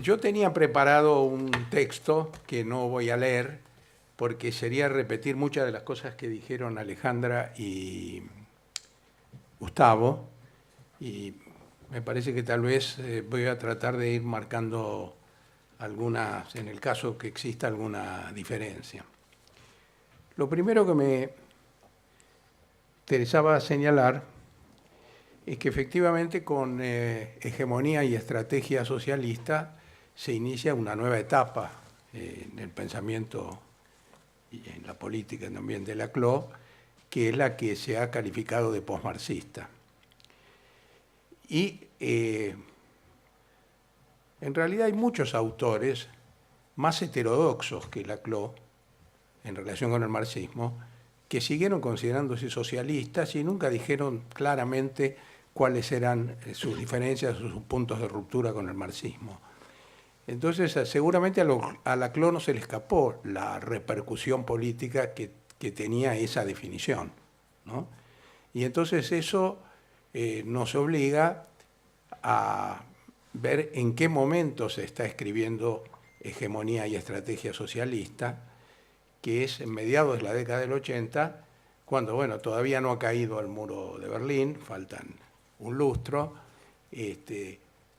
Yo tenía preparado un texto que no voy a leer porque sería repetir muchas de las cosas que dijeron Alejandra y Gustavo, y me parece que tal vez voy a tratar de ir marcando algunas, en el caso que exista alguna diferencia. Lo primero que me interesaba señalar es que efectivamente con hegemonía y estrategia socialista se inicia una nueva etapa en el pensamiento y en la política también de Laclau, que es la que se ha calificado de posmarxista. Y en realidad hay muchos autores más heterodoxos que Laclau en relación con el marxismo, que siguieron considerándose socialistas y nunca dijeron claramente cuáles eran sus diferencias o sus puntos de ruptura con el marxismo. Entonces, seguramente a Laclau no se le escapó la repercusión política que tenía esa definición, ¿no? Y entonces eso nos obliga a ver en qué momento se está escribiendo hegemonía y estrategia socialista, que es en mediados de la década del 80, cuando bueno, todavía no ha caído el muro de Berlín, faltan un lustro,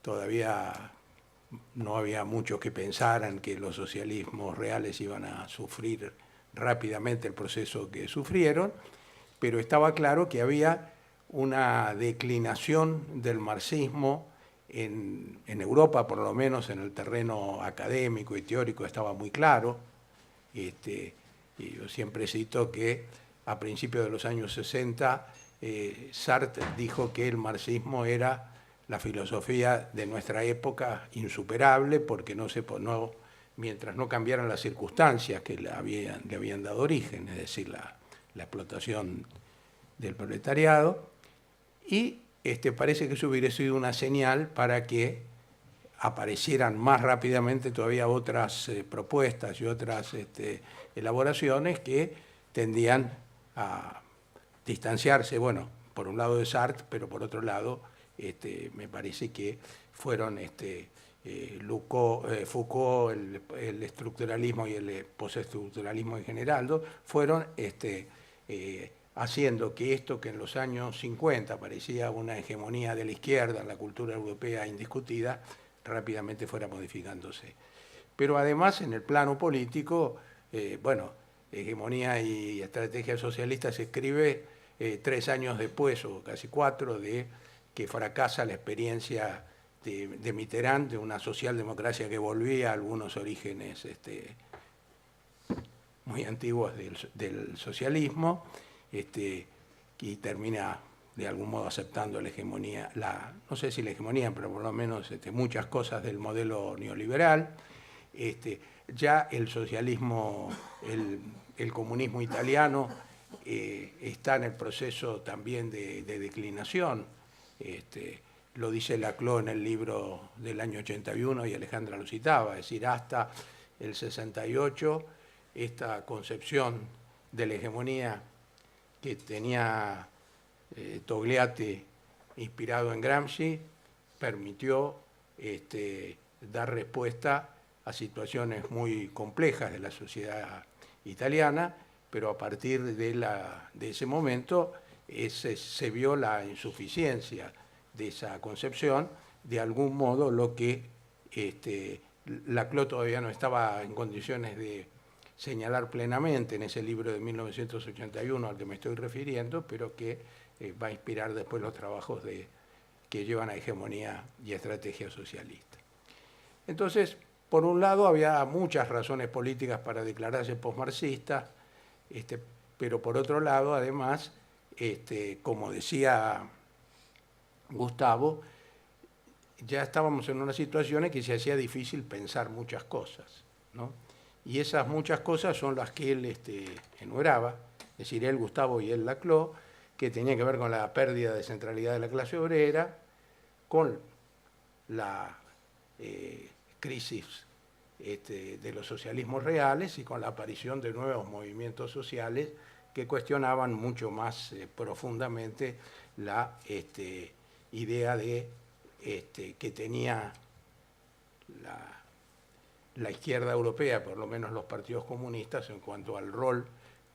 todavía no había muchos que pensaran que los socialismos reales iban a sufrir rápidamente el proceso que sufrieron, pero estaba claro que había una declinación del marxismo en Europa, por lo menos en el terreno académico y teórico estaba muy claro. Y yo siempre cito que a principios de los años 60 Sartre dijo que el marxismo era la filosofía de nuestra época insuperable porque mientras no cambiaran las circunstancias que le habían dado origen, es decir, la explotación del proletariado, y parece que eso hubiera sido una señal para que aparecieran más rápidamente todavía otras propuestas y otras elaboraciones que tendían a distanciarse, bueno, por un lado de Sartre, pero por otro lado me parece que fueron Foucault, el estructuralismo y el postestructuralismo en general, fueron haciendo que esto que en los años 50 parecía una hegemonía de la izquierda en la cultura europea indiscutida, rápidamente fuera modificándose. Pero además en el plano político, bueno, hegemonía y estrategia socialista se escribe 3 años después, o casi 4, de que fracasa la experiencia de Mitterrand, de una socialdemocracia que volvía a algunos orígenes muy antiguos del socialismo, y termina de algún modo aceptando la hegemonía, no sé si la hegemonía, pero por lo menos muchas cosas del modelo neoliberal. Ya el socialismo, el comunismo italiano está en el proceso también de declinación. Lo dice Laclau en el libro del año 81 y Alejandra lo citaba, es decir, hasta el 68 esta concepción de la hegemonía que tenía Togliatti inspirado en Gramsci permitió dar respuesta a situaciones muy complejas de la sociedad italiana, pero a partir de ese momento se vio la insuficiencia de esa concepción, de algún modo lo que Laclau todavía no estaba en condiciones de señalar plenamente en ese libro de 1981 al que me estoy refiriendo, pero que va a inspirar después los trabajos que llevan a hegemonía y estrategia socialista. Entonces, por un lado, había muchas razones políticas para declararse posmarxista, pero por otro lado, además, como decía Gustavo, ya estábamos en una situación en que se hacía difícil pensar muchas cosas, ¿no? Y esas muchas cosas son las que él enumeraba, es decir, él, Gustavo y él, Laclau, que tenía que ver con la pérdida de centralidad de la clase obrera, con la crisis de los socialismos reales y con la aparición de nuevos movimientos sociales que cuestionaban mucho más profundamente la idea de que tenía la izquierda europea, por lo menos los partidos comunistas, en cuanto al rol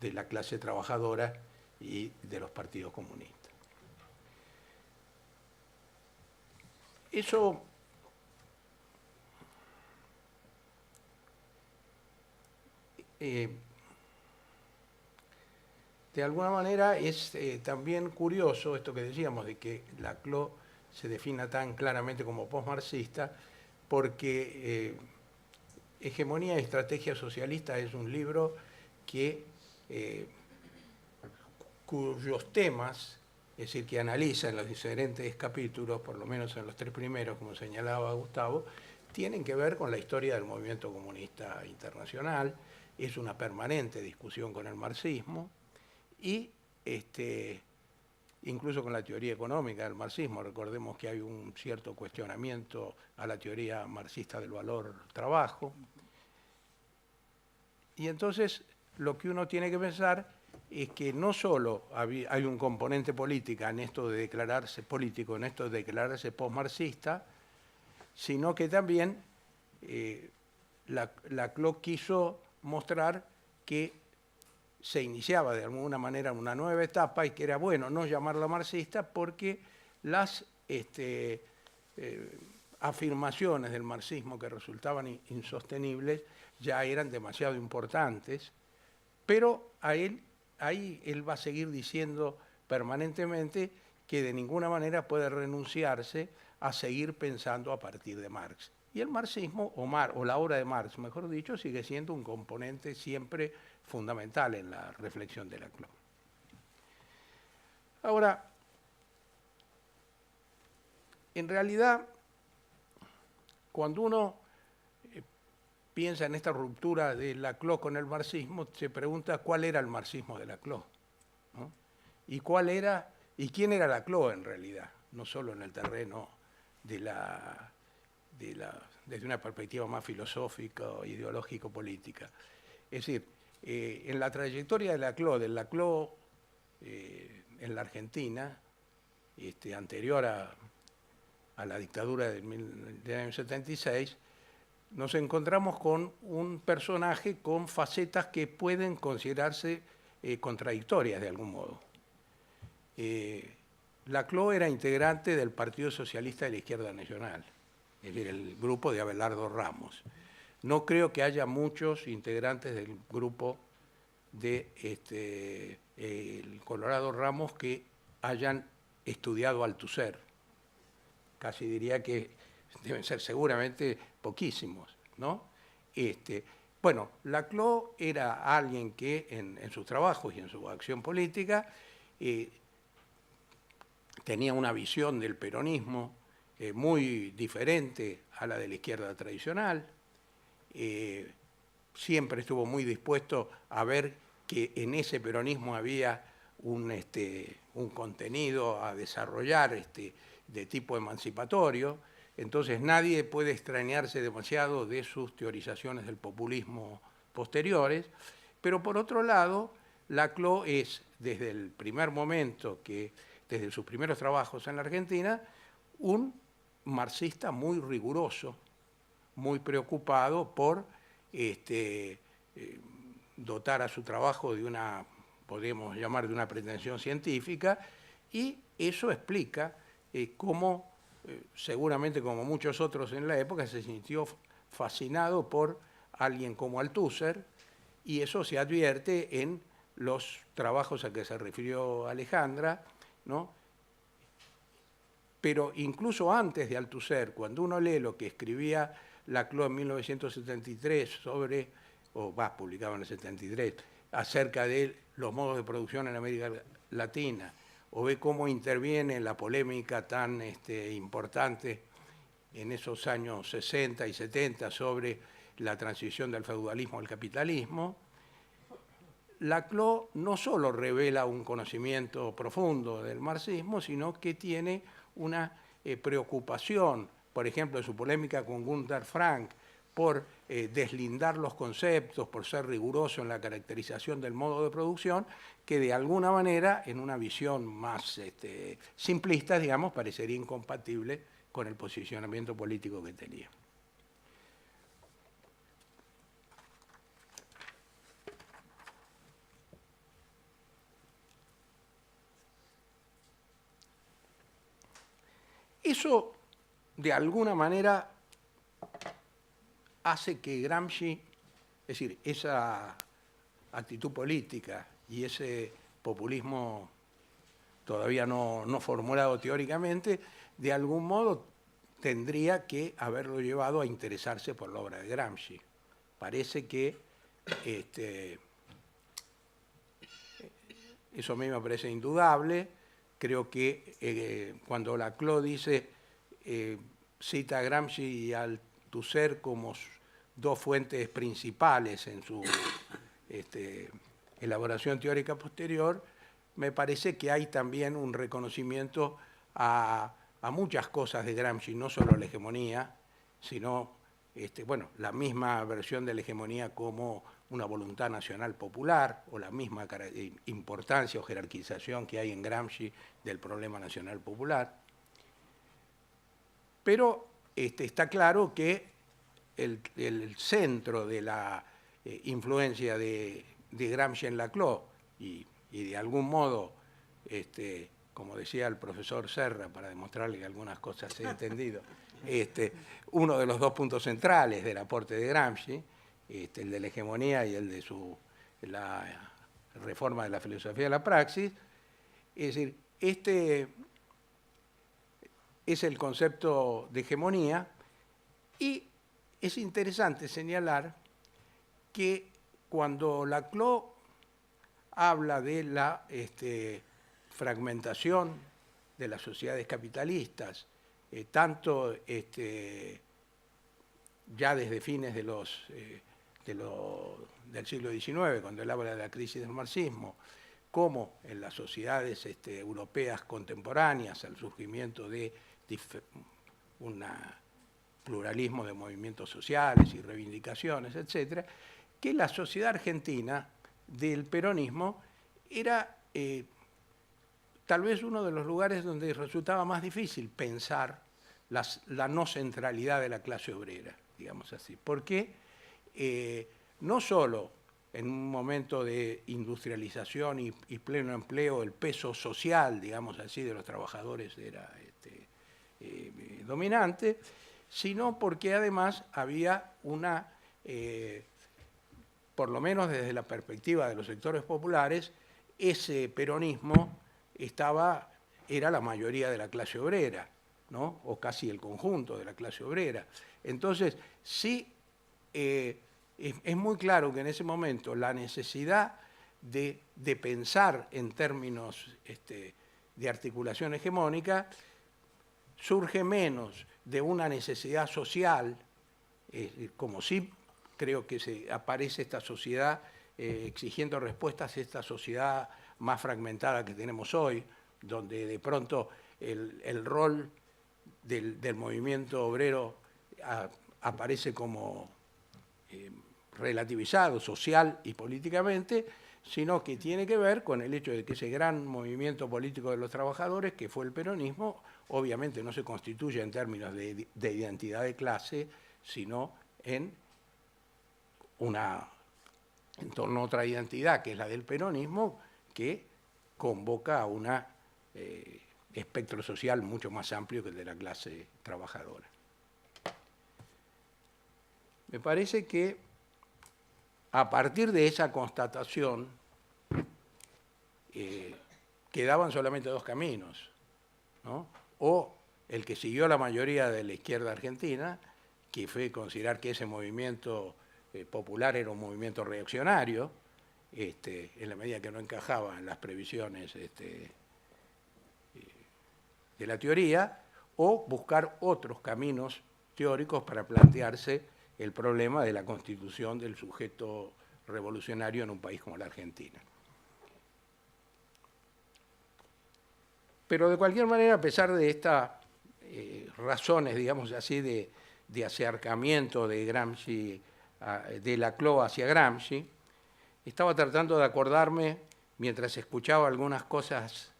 de la clase trabajadora y de los partidos comunistas. Eso de alguna manera es también curioso esto que decíamos de que Laclau se defina tan claramente como postmarxista, porque Hegemonía y Estrategia Socialista es un libro que, cuyos temas, es decir, que analiza en los diferentes capítulos, por lo menos en los 3 primeros, como señalaba Gustavo, tienen que ver con la historia del movimiento comunista internacional, es una permanente discusión con el marxismo y incluso con la teoría económica del marxismo. Recordemos que hay un cierto cuestionamiento a la teoría marxista del valor-trabajo. Y entonces lo que uno tiene que pensar es que no solo hay un componente político en esto de declararse político, en esto de declararse postmarxista, sino que también Laclau quiso mostrar que se iniciaba de alguna manera una nueva etapa y que era bueno no llamarla marxista porque las afirmaciones del marxismo que resultaban insostenibles ya eran demasiado importantes, pero ahí él va a seguir diciendo permanentemente que de ninguna manera puede renunciarse a seguir pensando a partir de Marx. Y el marxismo, o la obra de Marx, mejor dicho, sigue siendo un componente siempre fundamental en la reflexión de Laclau. Ahora, en realidad, cuando uno piensa en esta ruptura de Laclau con el marxismo, se pregunta cuál era el marxismo de Laclau, ¿no? Y quién era Laclau en realidad, no solo en el terreno desde una perspectiva más filosófica, ideológico-política. Es decir, en la trayectoria de Laclau en la Argentina, anterior a la dictadura del año 76, nos encontramos con un personaje con facetas que pueden considerarse contradictorias de algún modo. Laclau era integrante del Partido Socialista de la Izquierda Nacional, es decir, el grupo de Abelardo Ramos. No creo que haya muchos integrantes del grupo de el Colorado Ramos que hayan estudiado Althusser. Casi diría que deben ser seguramente poquísimos, ¿no? Bueno, Laclau era alguien que en sus trabajos y en su acción política tenía una visión del peronismo muy diferente a la de la izquierda tradicional. Siempre estuvo muy dispuesto a ver que en ese peronismo había un contenido a desarrollar de tipo emancipatorio. Entonces nadie puede extrañarse demasiado de sus teorizaciones del populismo posteriores, pero por otro lado, Laclau es, desde el primer momento, desde sus primeros trabajos en la Argentina, un marxista muy riguroso, muy preocupado por dotar a su trabajo de una, podemos llamar, de una pretensión científica, y eso explica cómo, seguramente como muchos otros en la época, se sintió fascinado por alguien como Althusser, y eso se advierte en los trabajos a que se refirió Alejandra, ¿no? Pero incluso antes de Althusser, cuando uno lee lo que escribía Laclau en 1973 publicado en el 73, acerca de los modos de producción en América Latina, o ve cómo interviene en la polémica tan importante en esos años 60 y 70 sobre la transición del feudalismo al capitalismo, Laclau no solo revela un conocimiento profundo del marxismo, sino que tiene una preocupación, por ejemplo, en su polémica con Gunther Frank, por deslindar los conceptos, por ser riguroso en la caracterización del modo de producción, que de alguna manera, en una visión más simplista, digamos, parecería incompatible con el posicionamiento político que tenía. Eso, de alguna manera, hace que Gramsci, es decir, esa actitud política y ese populismo todavía no formulado teóricamente, de algún modo tendría que haberlo llevado a interesarse por la obra de Gramsci. Parece que eso a mí me parece indudable. Creo que cuando Laclau dice, cita a Gramsci y al Althusser como dos fuentes principales en su elaboración teórica posterior, me parece que hay también un reconocimiento a muchas cosas de Gramsci, no solo la hegemonía, sino bueno, la misma versión de la hegemonía como una voluntad nacional popular, o la misma importancia o jerarquización que hay en Gramsci del problema nacional popular. Pero está claro que el centro de la influencia de Gramsci en Laclau y de algún modo, como decía el profesor Serra, para demostrarle que algunas cosas he entendido, uno de los dos puntos centrales del aporte de Gramsci, el de la hegemonía y el de la reforma de la filosofía de la praxis, es decir, es el concepto de hegemonía, y es interesante señalar que cuando Laclau habla de la fragmentación de las sociedades capitalistas, tanto ya desde fines del siglo XIX, cuando él habla de la crisis del marxismo, como en las sociedades europeas contemporáneas, al surgimiento de un pluralismo de movimientos sociales y reivindicaciones, etcétera, que la sociedad argentina del peronismo era tal vez uno de los lugares donde resultaba más difícil pensar la no centralidad de la clase obrera, digamos así, porque no solo en un momento de industrialización y pleno empleo el peso social, digamos así, de los trabajadores era dominante, sino porque además había una, por lo menos desde la perspectiva de los sectores populares, ese peronismo era la mayoría de la clase obrera, ¿no? O casi el conjunto de la clase obrera. Entonces, sí, es muy claro que en ese momento la necesidad de pensar en términos de articulación hegemónica surge menos de una necesidad social, como sí creo que aparece esta sociedad exigiendo respuestas a esta sociedad más fragmentada que tenemos hoy, donde de pronto el rol del movimiento obrero aparece como relativizado social y políticamente, sino que tiene que ver con el hecho de que ese gran movimiento político de los trabajadores, que fue el peronismo, obviamente no se constituye en términos de identidad de clase, sino en torno a otra identidad, que es la del peronismo, que convoca a un espectro social mucho más amplio que el de la clase trabajadora. Me parece que a partir de esa constatación quedaban solamente dos caminos, ¿no? O el que siguió la mayoría de la izquierda argentina, que fue considerar que ese movimiento popular era un movimiento reaccionario, en la medida que no encajaba en las previsiones de la teoría, o buscar otros caminos teóricos para plantearse el problema de la constitución del sujeto revolucionario en un país como la Argentina. Pero de cualquier manera, a pesar de estas razones, digamos así, de acercamiento de Gramsci, de Laclau hacia Gramsci, estaba tratando de acordarme, mientras escuchaba algunas cosas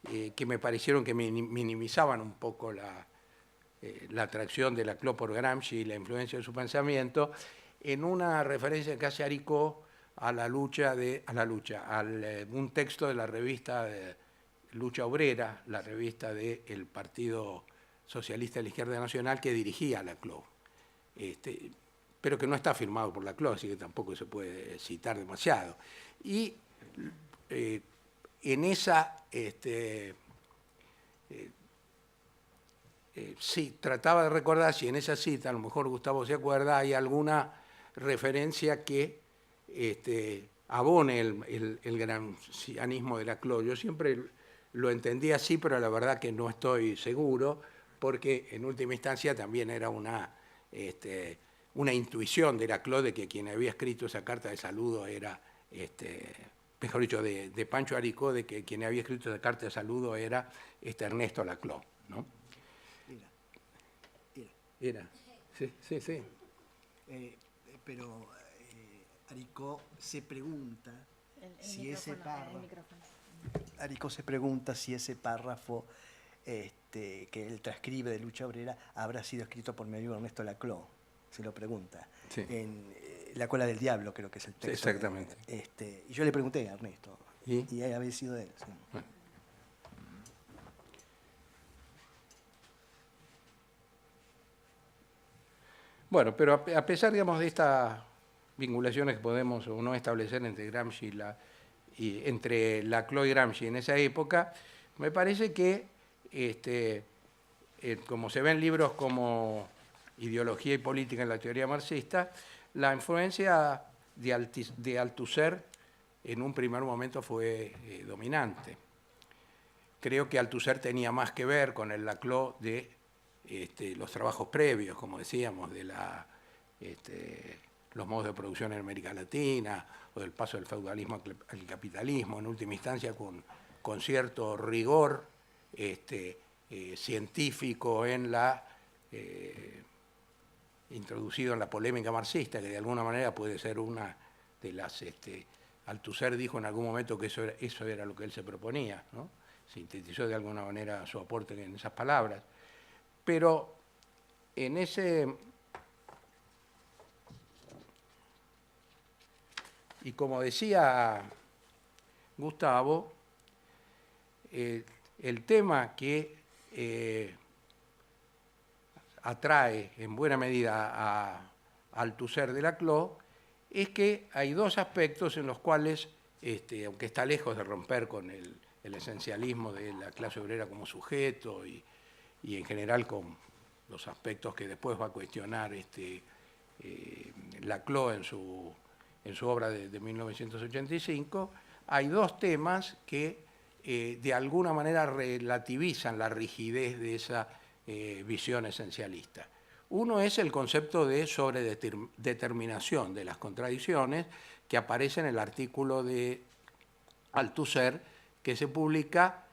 que me parecieron que minimizaban un poco la atracción de Laclau por Gramsci y la influencia de su pensamiento, en una referencia que hace Aricó a un texto de la revista Lucha Obrera, la revista del Partido socialista de la Izquierda Nacional que dirigía la CLO, pero que no está firmado por la CLO, así que tampoco se puede citar demasiado. Y en esa, sí, trataba de recordar si en esa cita, a lo mejor Gustavo se acuerda, hay alguna referencia que abone el gramscianismo de la CLO. Yo siempre lo entendí así, pero la verdad que no estoy seguro, porque en última instancia también era una intuición de la CLO de que quien había escrito esa carta de saludo era, mejor dicho, de Pancho Aricó, de que quien había escrito esa carta de saludo era Ernesto Laclau, ¿no? Era. Sí, sí, sí. Pero Aricó se pregunta si ese párrafo... Aricó se pregunta si ese párrafo que él transcribe de Lucha Obrera habrá sido escrito por mi amigo Ernesto Laclau. Se lo pregunta. Sí. En La cola del diablo creo que es el texto. Sí, exactamente. Y yo le pregunté a Ernesto. Y había sido de él. Sí. Bueno, pero a pesar, digamos, de estas vinculaciones que podemos o no establecer entre Gramsci entre Laclau y Gramsci en esa época, me parece que, como se ve en libros como Ideología y Política en la Teoría Marxista, la influencia de Althusser en un primer momento fue dominante. Creo que Althusser tenía más que ver con el Laclau de los trabajos previos, como decíamos, de los modos de producción en América Latina, o del paso del feudalismo al capitalismo, en última instancia con cierto rigor científico introducido en la polémica marxista, que de alguna manera puede ser una de las... Althusser dijo en algún momento que eso era lo que él se proponía, ¿no? Sintetizó de alguna manera su aporte en esas palabras. Pero en ese... Y como decía Gustavo, el tema que atrae en buena medida a Althusser de Laclau es que hay dos aspectos en los cuales, aunque está lejos de romper con el esencialismo de la clase obrera como sujeto y en general con los aspectos que después va a cuestionar Laclau en su obra de 1985, hay dos temas que de alguna manera relativizan la rigidez de esa visión esencialista. Uno es el concepto de sobredeterminación de las contradicciones que aparece en el artículo de Althusser que se publica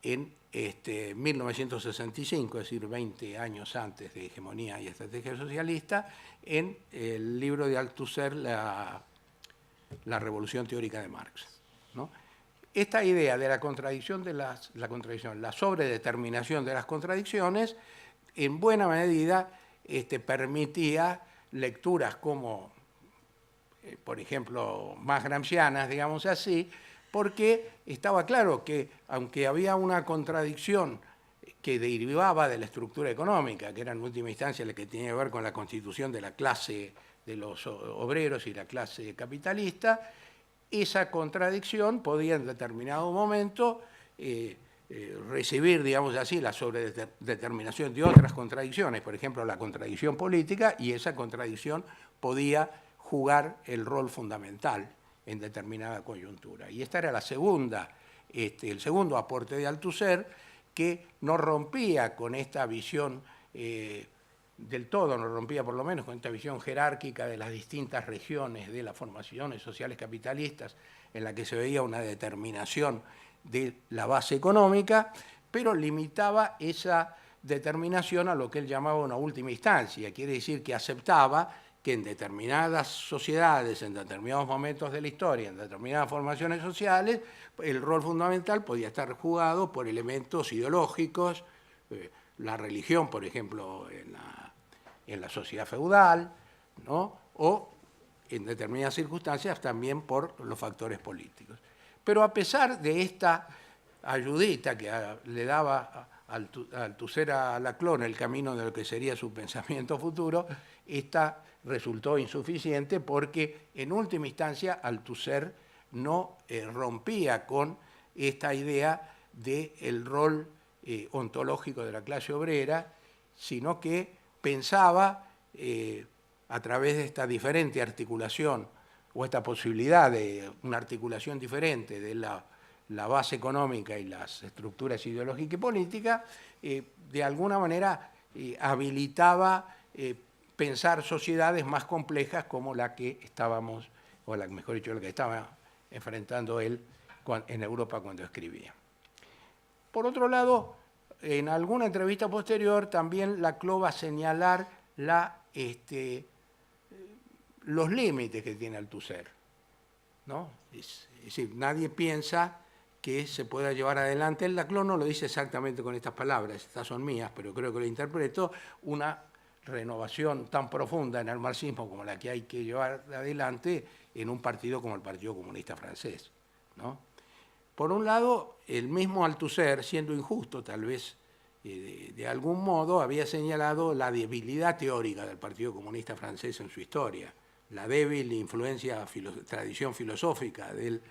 en 1965, es decir, 20 años antes de Hegemonía y Estrategia Socialista, en el libro de Althusser, La Revolución Teórica de Marx, ¿no? Esta idea de la contradicción la sobredeterminación de las contradicciones, en buena medida permitía lecturas como, por ejemplo, más gramscianas, digamos así, porque estaba claro que, aunque había una contradicción que derivaba de la estructura económica, que era en última instancia la que tenía que ver con la constitución de la clase de los obreros y la clase capitalista, esa contradicción podía en determinado momento recibir, digamos así, la sobredeterminación de otras contradicciones, por ejemplo, la contradicción política, y esa contradicción podía jugar el rol fundamental en determinada coyuntura. Y esta era el segundo aporte de Althusser, que no rompía con esta visión del todo, no rompía por lo menos con esta visión jerárquica de las distintas regiones de las formaciones sociales capitalistas, en la que se veía una determinación de la base económica, pero limitaba esa determinación a lo que él llamaba una última instancia. Quiere decir que aceptaba que en determinadas sociedades, en determinados momentos de la historia, en determinadas formaciones sociales, el rol fundamental podía estar jugado por elementos ideológicos, la religión, por ejemplo, en la sociedad feudal, ¿no? O en determinadas circunstancias también por los factores políticos. Pero a pesar de esta ayudita que le daba a Althusser a Laclau en el camino de lo que sería su pensamiento futuro, esta resultó insuficiente porque en última instancia Althusser no rompía con esta idea del rol ontológico de la clase obrera, sino que pensaba a través de esta diferente articulación o esta posibilidad de una articulación diferente de la base económica y las estructuras ideológicas y políticas, de alguna manera habilitaba pensar sociedades más complejas como la que estábamos, o la, mejor dicho, la que estaba enfrentando él en Europa cuando escribía. Por otro lado, en alguna entrevista posterior también Laclau va a señalar los límites que tiene Althusser, ¿no? Es decir, nadie piensa que se pueda llevar adelante. El Laclau no lo dice exactamente con estas palabras, estas son mías, pero creo que lo interpreto, una renovación tan profunda en el marxismo como la que hay que llevar adelante en un partido como el Partido Comunista Francés, ¿no? Por un lado, el mismo Althusser, siendo injusto tal vez de algún modo, había señalado la debilidad teórica del Partido Comunista Francés en su historia, la débil tradición filosófica del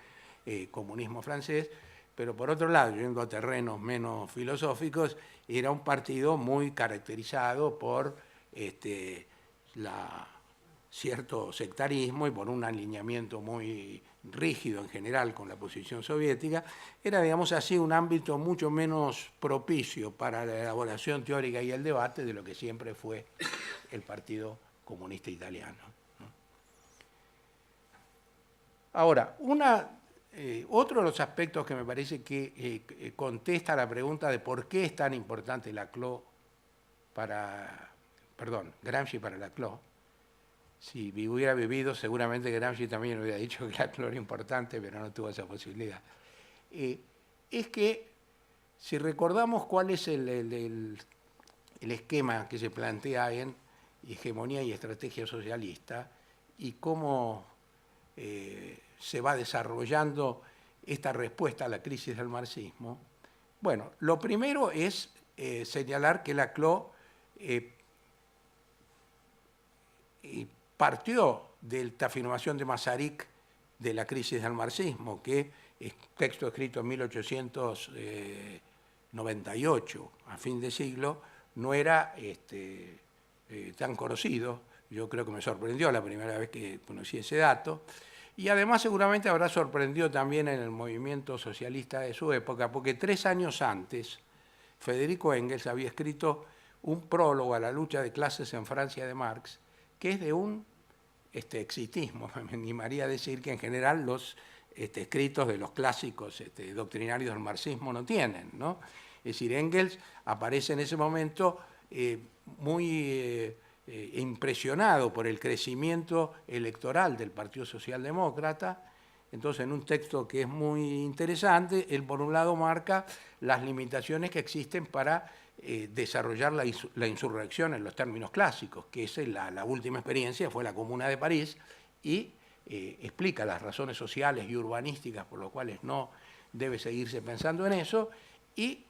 comunismo francés, pero por otro lado, yendo a terrenos menos filosóficos, era un partido muy caracterizado por cierto sectarismo y por un alineamiento muy rígido en general con la posición soviética. Era, digamos así, un ámbito mucho menos propicio para la elaboración teórica y el debate de lo que siempre fue el Partido Comunista Italiano. Ahora, otro de los aspectos que me parece que contesta la pregunta de por qué es tan importante Gramsci para Laclau. Si hubiera vivido, seguramente Gramsci también hubiera dicho que Laclau era importante, pero no tuvo esa posibilidad. Es que, si recordamos cuál es el esquema que se plantea en Hegemonía y Estrategia Socialista y cómo se va desarrollando esta respuesta a la crisis del marxismo, bueno, lo primero es señalar que Laclau partió de esta afirmación de Masaryk de la crisis del marxismo, que es texto escrito en 1898, a fin de siglo, no era tan conocido. Yo creo que me sorprendió la primera vez que conocí ese dato. Y además seguramente habrá sorprendido también en el movimiento socialista de su época, porque 3 años antes Federico Engels había escrito un prólogo a la lucha de clases en Francia de Marx, que es de un exitismo, me animaría a decir que en general los escritos de los clásicos doctrinarios del marxismo no tienen, ¿no? Es decir, Engels aparece en ese momento muy impresionado por el crecimiento electoral del Partido Socialdemócrata. Entonces, en un texto que es muy interesante, él por un lado marca las limitaciones que existen para desarrollar la insurrección en los términos clásicos, que es la última experiencia, fue la Comuna de París, y explica las razones sociales y urbanísticas por las cuales no debe seguirse pensando en eso, y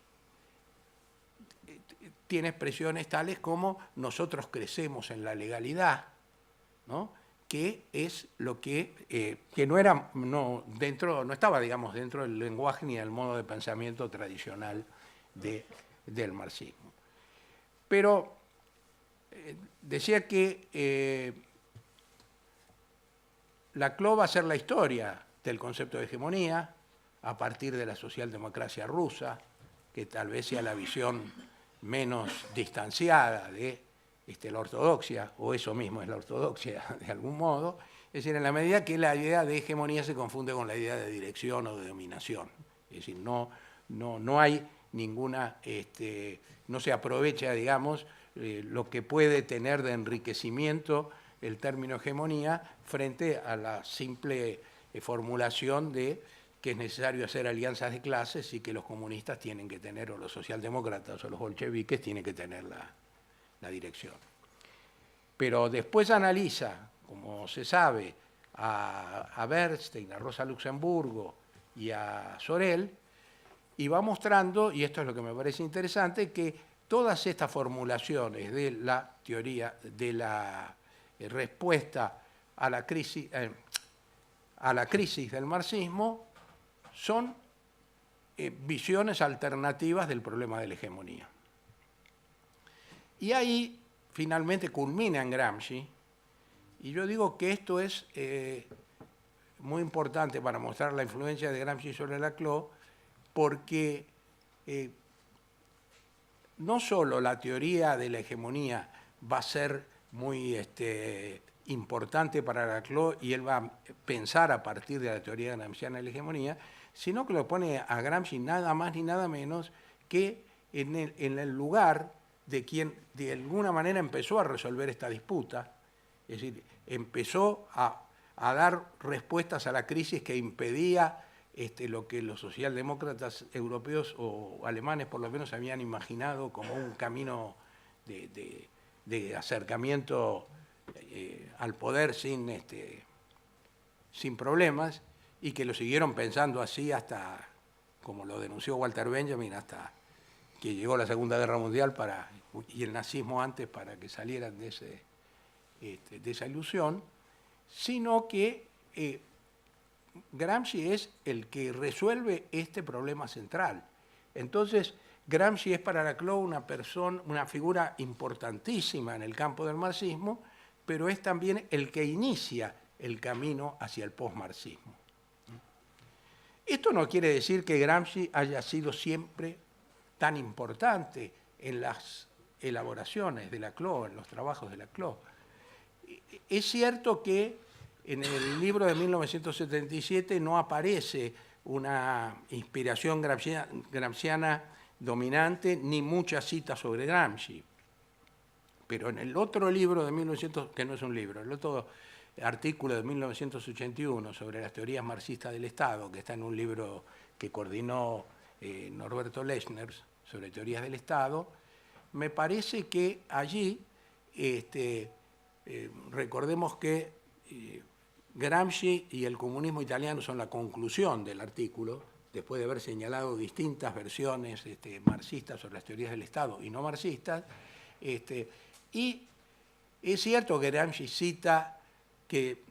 tiene expresiones tales como nosotros crecemos en la legalidad, ¿no? Que es lo que no estaba, digamos, dentro del lenguaje ni del modo de pensamiento tradicional del marxismo. Pero decía que Laclau va a hacer la historia del concepto de hegemonía a partir de la socialdemocracia rusa, que tal vez sea la visión menos distanciada de la ortodoxia, o eso mismo es la ortodoxia de algún modo, es decir, en la medida que la idea de hegemonía se confunde con la idea de dirección o de dominación. Es decir, no hay ninguna, no se aprovecha, digamos, lo que puede tener de enriquecimiento el término hegemonía frente a la simple formulación de que es necesario hacer alianzas de clases y que los comunistas tienen que tener, o los socialdemócratas o los bolcheviques tienen que tener la dirección. Pero después analiza, como se sabe, a Bernstein, a Rosa Luxemburgo y a Sorel, y va mostrando, y esto es lo que me parece interesante, que todas estas formulaciones de la teoría, de la respuesta a la crisis del marxismo, son visiones alternativas del problema de la hegemonía. Y ahí finalmente culmina en Gramsci, y yo digo que esto es muy importante para mostrar la influencia de Gramsci sobre Laclau, porque no solo la teoría de la hegemonía va a ser muy importante para Laclau y él va a pensar a partir de la teoría gramsciana de la hegemonía, sino que lo pone a Gramsci nada más ni nada menos que en el lugar de quien de alguna manera empezó a resolver esta disputa, es decir, empezó a dar respuestas a la crisis que impedía lo que los socialdemócratas europeos o alemanes por lo menos habían imaginado como un camino de acercamiento al poder sin problemas, y que lo siguieron pensando así hasta, como lo denunció Walter Benjamin, hasta que llegó la Segunda Guerra Mundial y el nazismo antes, para que salieran de esa ilusión, sino que Gramsci es el que resuelve este problema central. Entonces, Gramsci es para Laclau una figura importantísima en el campo del marxismo, pero es también el que inicia el camino hacia el postmarxismo. Esto no quiere decir que Gramsci haya sido siempre tan importante en las elaboraciones de Laclau, en los trabajos de Laclau. Es cierto que en el libro de 1977 no aparece una inspiración gramsciana dominante ni muchas citas sobre Gramsci. Pero en el otro libro de 1900, que no es un libro, el otro artículo de 1981 sobre las teorías marxistas del Estado, que está en un libro que coordinó Norberto Lechner sobre teorías del Estado, me parece que allí, recordemos que Gramsci y el comunismo italiano son la conclusión del artículo, después de haber señalado distintas versiones marxistas sobre las teorías del Estado y no marxistas, y es cierto que Gramsci cita que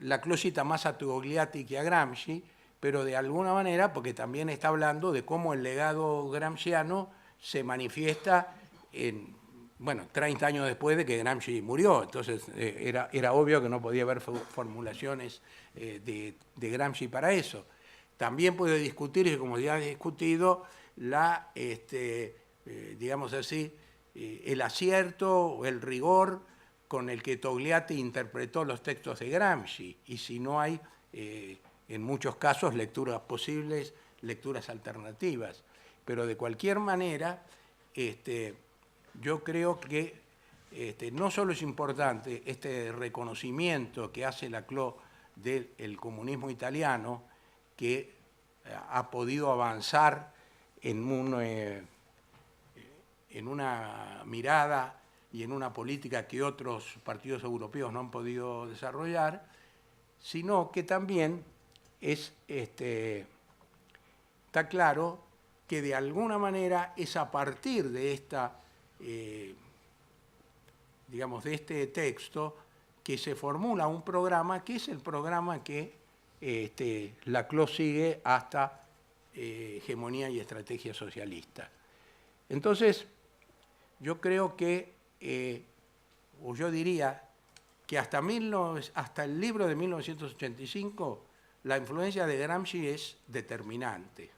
Laclau cita más a Togliatti que a Gramsci, pero de alguna manera, porque también está hablando de cómo el legado gramsciano se manifiesta 30 años después de que Gramsci murió. Entonces era obvio que no podía haber formulaciones de Gramsci para eso. También puede discutirse, como ya he discutido, digamos así, el acierto o el rigor con el que Togliatti interpretó los textos de Gramsci, y si no hay, en muchos casos, lecturas posibles, lecturas alternativas. Pero de cualquier manera, yo creo que no solo es importante este reconocimiento que hace Laclau del comunismo italiano, que ha podido avanzar en una mirada y en una política que otros partidos europeos no han podido desarrollar, sino que también está claro que de alguna manera es a partir de digamos, de este texto que se formula un programa que es el programa que Laclau sigue hasta Hegemonía y Estrategia Socialista. Entonces, yo creo que, o yo diría que hasta el libro de 1985, la influencia de Gramsci es determinante,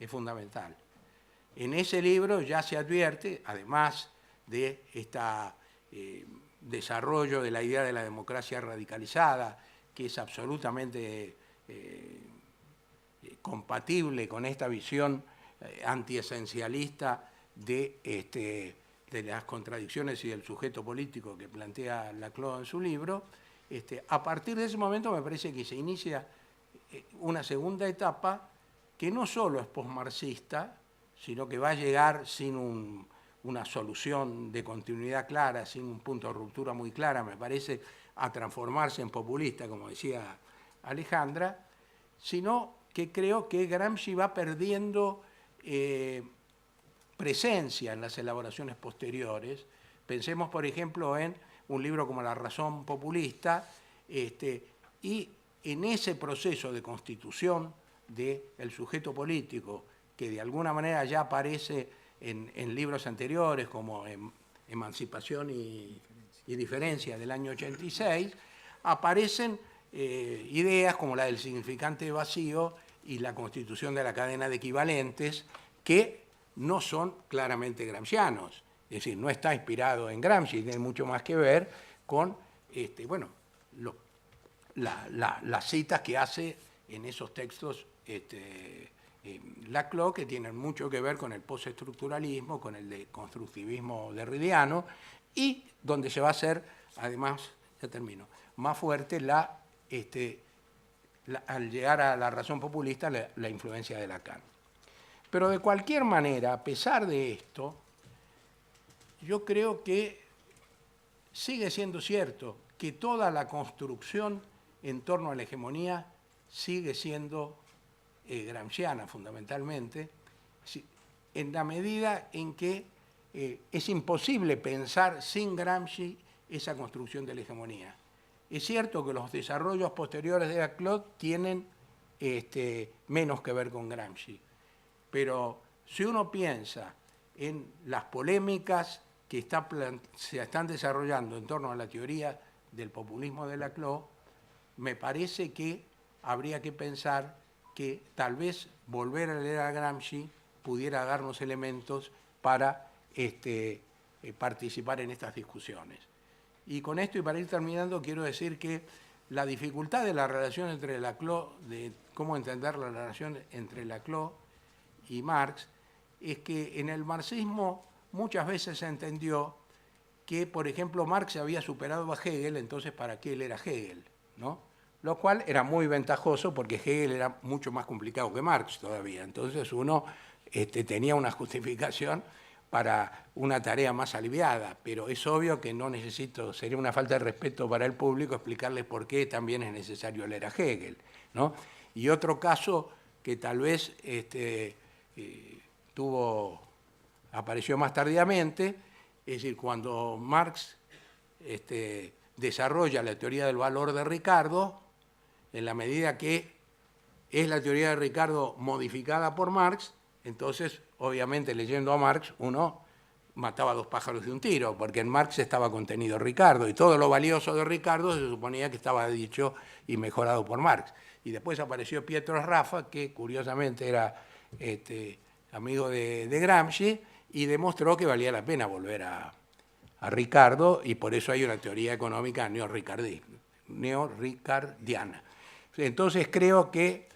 es fundamental. En ese libro ya se advierte, además de este desarrollo de la idea de la democracia radicalizada, que es absolutamente compatible con esta visión antiesencialista de las contradicciones y del sujeto político que plantea Laclau en su libro, a partir de ese momento me parece que se inicia una segunda etapa que no solo es posmarxista, sino que va a llegar sin una solución de continuidad clara, sin un punto de ruptura muy clara, me parece, a transformarse en populista, como decía Alejandra, sino que creo que Gramsci va perdiendo presencia en las elaboraciones posteriores. Pensemos, por ejemplo, en un libro como La razón populista, y en ese proceso de constitución del sujeto político, que de alguna manera ya aparece en libros anteriores, como Emancipación y Diferencia del año 86, aparecen ideas como la del significante vacío y la constitución de la cadena de equivalentes, que no son claramente gramscianos. Es decir, no está inspirado en Gramsci, tiene mucho más que ver con las citas que hace en esos textos Laclau, que tienen mucho que ver con el postestructuralismo, con el de constructivismo derridiano, y donde se va a hacer, además, ya termino, más fuerte al llegar a la razón populista, la influencia de Lacan. Pero de cualquier manera, a pesar de esto, yo creo que sigue siendo cierto que toda la construcción en torno a la hegemonía sigue siendo gramsciana fundamentalmente, en la medida en que es imposible pensar sin Gramsci esa construcción de la hegemonía. Es cierto que los desarrollos posteriores de Laclau tienen menos que ver con Gramsci, pero si uno piensa en las polémicas que se están desarrollando en torno a la teoría del populismo de Laclau, me parece que habría que pensar que tal vez volver a leer a Gramsci pudiera darnos elementos para participar en estas discusiones. Y con esto, y para ir terminando, quiero decir que la dificultad de la relación entre Laclau, de cómo entender la relación entre Laclau y Marx, es que en el marxismo muchas veces se entendió que, por ejemplo, Marx había superado a Hegel, entonces ¿para qué él era Hegel?, ¿no? Lo cual era muy ventajoso porque Hegel era mucho más complicado que Marx todavía. Entonces uno tenía una justificación para una tarea más aliviada, pero es obvio que no necesito, sería una falta de respeto para el público explicarles por qué también es necesario leer a Hegel, ¿no? Y otro caso que tal vez apareció más tardíamente, es decir, cuando Marx desarrolla la teoría del valor de Ricardo, en la medida que es la teoría de Ricardo modificada por Marx, entonces, obviamente, leyendo a Marx, uno mataba a dos pájaros de un tiro, porque en Marx estaba contenido Ricardo, y todo lo valioso de Ricardo se suponía que estaba dicho y mejorado por Marx. Y después apareció Pietro Sraffa, que curiosamente era amigo de Gramsci, y demostró que valía la pena volver a Ricardo, y por eso hay una teoría económica neorricardiana. Entonces creo que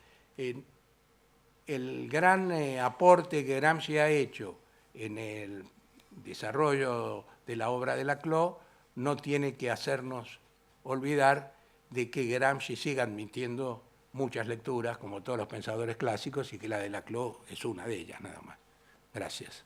el gran aporte que Gramsci ha hecho en el desarrollo de la obra de Laclau no tiene que hacernos olvidar de que Gramsci sigue admitiendo muchas lecturas, como todos los pensadores clásicos, y que la de Laclau es una de ellas, nada más. Gracias.